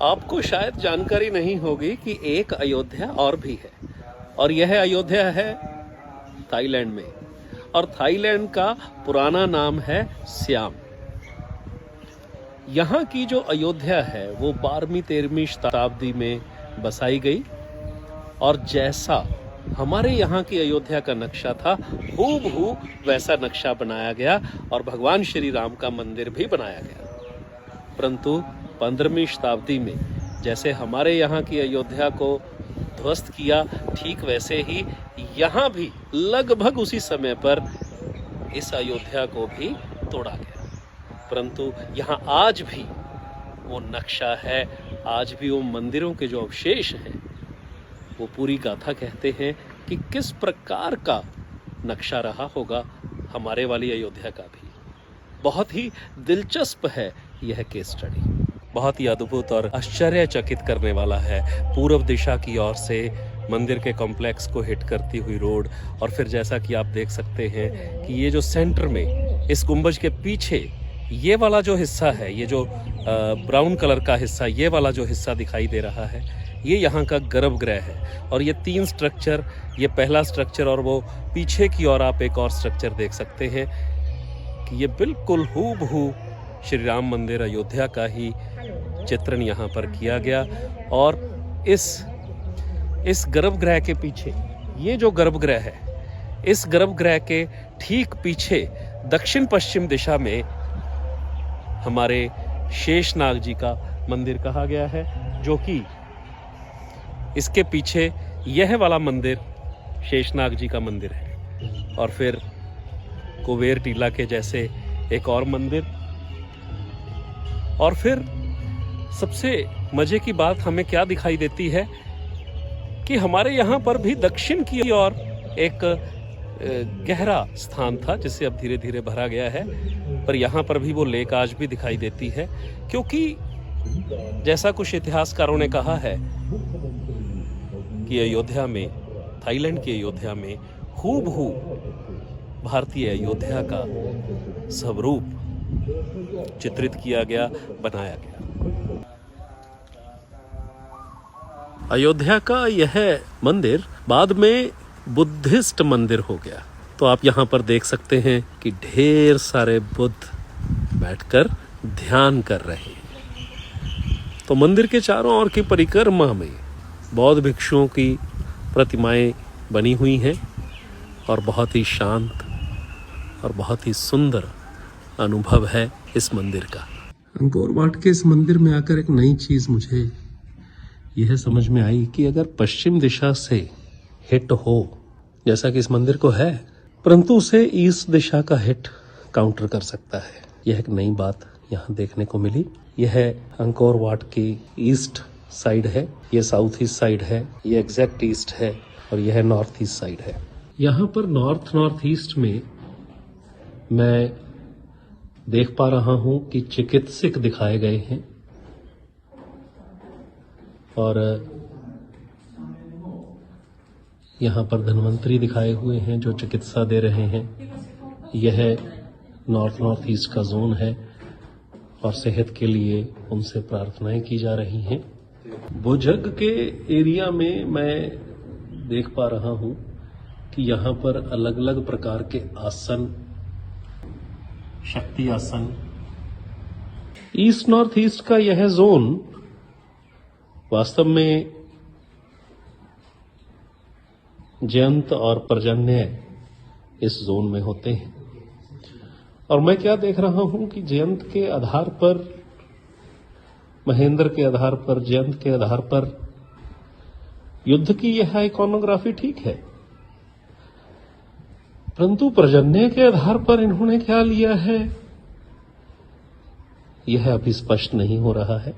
आपको शायद जानकारी नहीं होगी कि एक अयोध्या और भी है, और यह अयोध्या है थाईलैंड में, और थाईलैंड का पुराना नाम है सियाम। यहाँ की जो अयोध्या है वो 12वीं-13वीं शताब्दी में बसाई गई, और जैसा हमारे यहाँ की अयोध्या का नक्शा था हूबहू वैसा नक्शा बनाया गया, और भगवान श्री राम का मंदिर भी बनाया गया। परंतु 15वीं शताब्दी में जैसे हमारे यहाँ की अयोध्या को ध्वस्त किया, ठीक वैसे ही यहाँ भी लगभग उसी समय पर इस अयोध्या को भी तोड़ा गया। परंतु यहाँ आज भी वो नक्शा है, आज भी वो मंदिरों के जो अवशेष हैं वो पूरी गाथा कहते हैं कि किस प्रकार का नक्शा रहा होगा हमारे वाली अयोध्या का भी। बहुत ही दिलचस्प है यह केस स्टडी, बहुत ही अद्भुत और आश्चर्यचकित करने वाला है। पूर्व दिशा की ओर से मंदिर के कॉम्प्लेक्स को हिट करती हुई रोड, और फिर जैसा कि आप देख सकते हैं कि ये जो सेंटर में इस गुंबज के पीछे ये वाला जो हिस्सा है, ये जो ब्राउन कलर का हिस्सा, ये वाला जो हिस्सा दिखाई दे रहा है, ये यहाँ का गर्भगृह है। और ये 3 स्ट्रक्चर, ये पहला स्ट्रक्चर, और वो पीछे की ओर आप एक और स्ट्रक्चर देख सकते हैं कि ये बिल्कुल हूबहू श्री राम मंदिर अयोध्या का ही चित्रण यहाँ पर किया गया। और इस गर्भगृह के पीछे, ये जो गर्भगृह है, इस गर्भगृह के ठीक पीछे दक्षिण पश्चिम दिशा में हमारे शेषनाग जी का मंदिर कहा गया है, जो कि इसके पीछे यह वाला मंदिर शेषनाग जी का मंदिर है। और फिर कुबेर टीला के जैसे एक और मंदिर। और फिर सबसे मजे की बात हमें क्या दिखाई देती है कि हमारे यहाँ पर भी दक्षिण की ओर एक गहरा स्थान था जिसे अब धीरे धीरे भरा गया है, पर यहाँ पर भी वो लेक आज भी दिखाई देती है। क्योंकि जैसा कुछ इतिहासकारों ने कहा है कि अयोध्या में, थाईलैंड की अयोध्या में हूबहू भारतीय अयोध्या का स्वरूप चित्रित किया गया, बनाया गया। अयोध्या का यह मंदिर बाद में बुद्धिस्ट मंदिर हो गया। तो आप यहाँ पर देख सकते हैं कि ढेर सारे बुद्ध बैठकर ध्यान कर रहे हैं। तो मंदिर के चारों ओर की परिक्रमा में बौद्ध भिक्षुओं की प्रतिमाएं बनी हुई हैं, और बहुत ही शांत और बहुत ही सुंदर अनुभव है इस मंदिर का। अंकोर वाट के इस मंदिर में आकर एक नई चीज मुझे यह समझ में आई कि अगर पश्चिम दिशा से हिट हो, जैसा कि इस मंदिर को है, परंतु उसे ईस्ट दिशा का हिट काउंटर कर सकता है। यह एक नई बात यहाँ देखने को मिली। यह अंकोर वाट की ईस्ट साइड है, यह साउथ ईस्ट साइड है, यह एग्जैक्ट ईस्ट है, और यह नॉर्थ ईस्ट साइड है। यहाँ पर नॉर्थ ईस्ट में मैं देख पा रहा हूं कि चिकित्सक दिखाए गए हैं, और यहाँ पर धन्वंतरी दिखाए हुए हैं जो चिकित्सा दे रहे हैं। यह नॉर्थ ईस्ट का जोन है, और सेहत के लिए उनसे प्रार्थनाएं की जा रही हैं। भुजंग के एरिया में मैं देख पा रहा हूं कि यहाँ पर अलग अलग प्रकार के आसन, शक्ति आसन। ईस्ट नॉर्थ ईस्ट का यह जोन वास्तव में जयंत और पर्जन्य इस जोन में होते हैं। और मैं क्या देख रहा हूं कि जयंत के आधार पर, महेंद्र के आधार पर, जयंत के आधार पर युद्ध की यह आइकॉनोग्राफी ठीक है, परंतु पर्जन्य के आधार पर इन्होंने क्या लिया है यह अभी स्पष्ट नहीं हो रहा है।